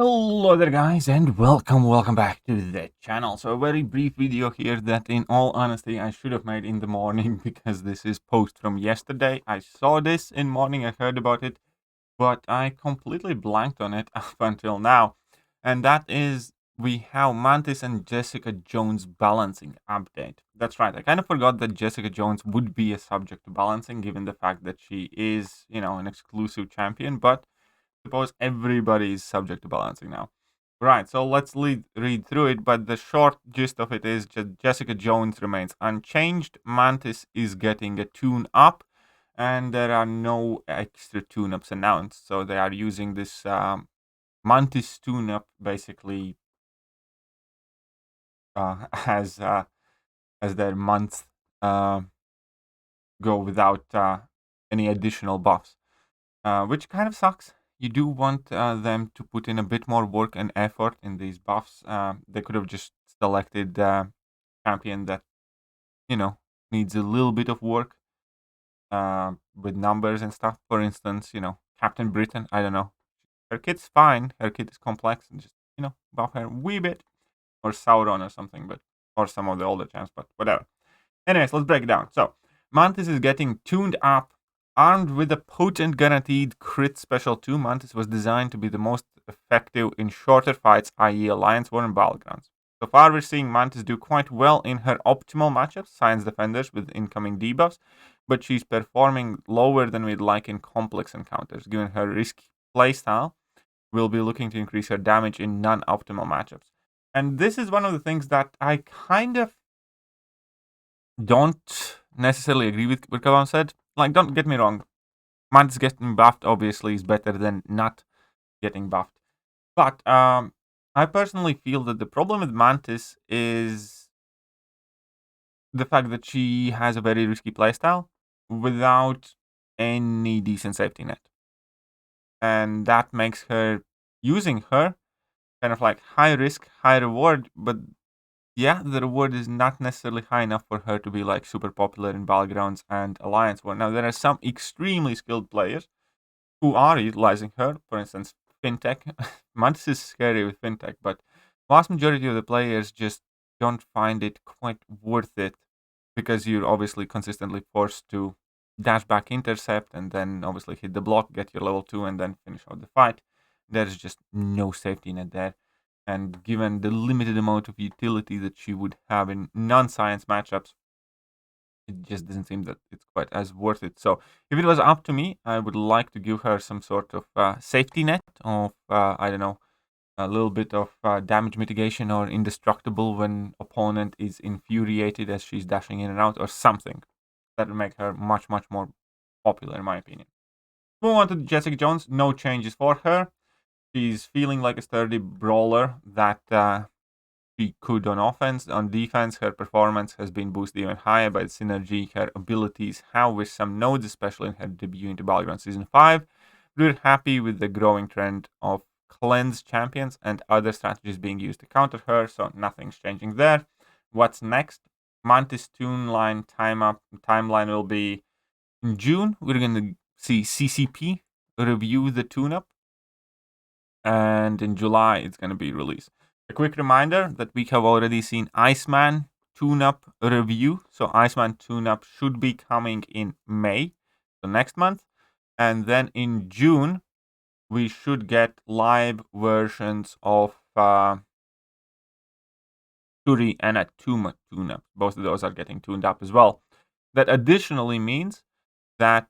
Hello there guys and welcome back to the channel. So a very brief video here that in all honesty I should have made in the morning because this is post from yesterday. I saw this in morning, I heard about it, but I completely blanked on it up until now. And that is we have Mantis and Jessica Jones balancing update. That's right, I kind of forgot that Jessica Jones would be a subject to balancing given the fact that she is, an exclusive champion, but suppose everybody is subject to balancing now. Right, so let's read through it, but the short gist of it is Jessica Jones remains unchanged, Mantis is getting a tune-up, and there are no extra tune-ups announced. So they are using this Mantis tune-up basically as their month uh, go without any additional buffs, which kind of sucks. You do want them to put in a bit more work and effort in these buffs. They could have just selected champion that needs a little bit of work with numbers and stuff. For instance, Captain Britain. I don't know. Her kit's fine. Her kit is complex, and just buff her a wee bit, or Sauron or something, but or some of the older champs, but whatever. Anyways, let's break it down. So Mantis is getting tuned up. Armed with a potent guaranteed crit special 2, Mantis was designed to be the most effective in shorter fights, i.e. Alliance War and Battlegrounds. So far, we're seeing Mantis do quite well in her optimal matchups, Science Defenders with incoming debuffs, but she's performing lower than we'd like in complex encounters. Given her risky playstyle, we'll be looking to increase her damage in non-optimal matchups. And this is one of the things that I kind of don't necessarily agree with what Kalam said. Like, don't get me wrong, Mantis getting buffed obviously is better than not getting buffed. But I personally feel that the problem with Mantis is the fact that she has a very risky playstyle without any decent safety net. And that makes her, using her, kind of like high risk, high reward, but yeah, the reward is not necessarily high enough for her to be like super popular in Battlegrounds and Alliance War. Now, there are some extremely skilled players who are utilizing her. For instance, Fintech. Mantis is scary with Fintech, but vast majority of the players just don't find it quite worth it because you're obviously consistently forced to dash back, intercept, and then obviously hit the block, get your level 2, and then finish out the fight. There's just no safety net there. And given the limited amount of utility that she would have in non-science matchups, it just doesn't seem that it's quite as worth it. So if it was up to me, I would like to give her some sort of safety net of, I don't know, a little bit of damage mitigation or indestructible when opponent is infuriated as she's dashing in and out or something. That would make her much, much more popular in my opinion. Move on to Jessica Jones. No changes for her. She's feeling like a sturdy brawler that she could on offense. On defense, her performance has been boosted even higher by the synergy her abilities have with some nodes, especially in her debut into Battleground Season 5. We're happy with the growing trend of cleanse champions and other strategies being used to counter her, so nothing's changing there. What's next? Mantis timeline will be in June. We're going to see CCP review the tune-up, and in July it's going to be released. A quick reminder that we have already seen Iceman tune-up review. So Iceman tune-up should be coming in May, so next month. And then in June, we should get live versions of Shuri and Atuma tune-up. Both of those are getting tuned up as well. That additionally means that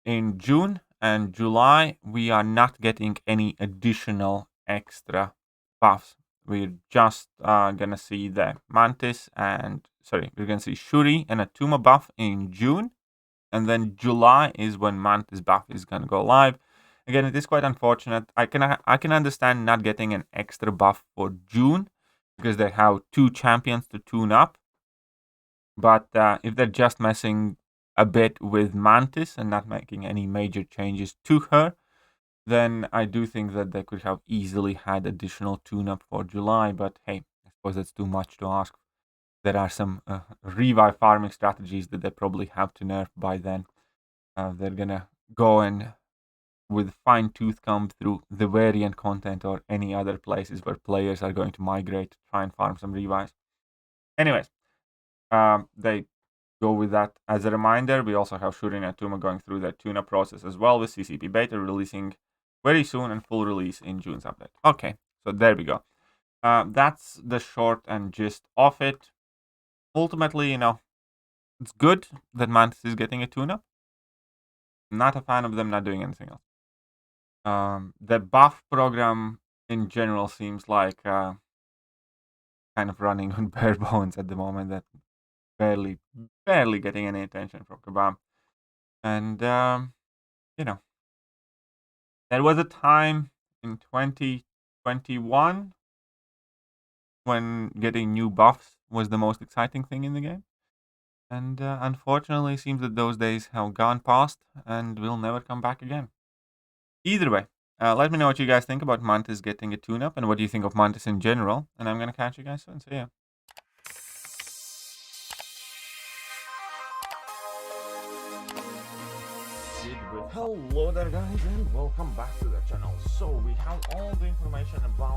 in June and July, we are not getting any additional extra buffs. We're just gonna see the Mantis we're gonna see Shuri and Atuma buff in June, and then July is when Mantis buff is gonna go live. Again, it is quite unfortunate. I can understand not getting an extra buff for June because they have 2 champions to tune up. But if they're just messing a bit with Mantis and not making any major changes to her, then I do think that they could have easily had additional tune-up for July. But hey, I suppose that's too much to ask. There are some revive farming strategies that they probably have to nerf by then. They're gonna go and with fine-tooth comb through the variant content or any other places where players are going to migrate to try and farm some revives. Anyways, they go with that. As a reminder, we also have Shuri and Tuma going through their tune-up process as well, with CCP beta releasing very soon and full release in June's update. Okay, so there we go. That's the short and gist of it. Ultimately, it's good that Mantis is getting a tune-up. Not a fan of them not doing anything else. The buff program in general seems like kind of running on bare bones at the moment. That barely getting any attention from Kabam. And there was a time in 2021 when getting new buffs was the most exciting thing in the game. And unfortunately, it seems that those days have gone past and will never come back again. Either way, let me know what you guys think about Mantis getting a tune-up and what do you think of Mantis in general. And I'm going to catch you guys soon. See ya. Hello there guys and welcome back to the channel. So we have all the information about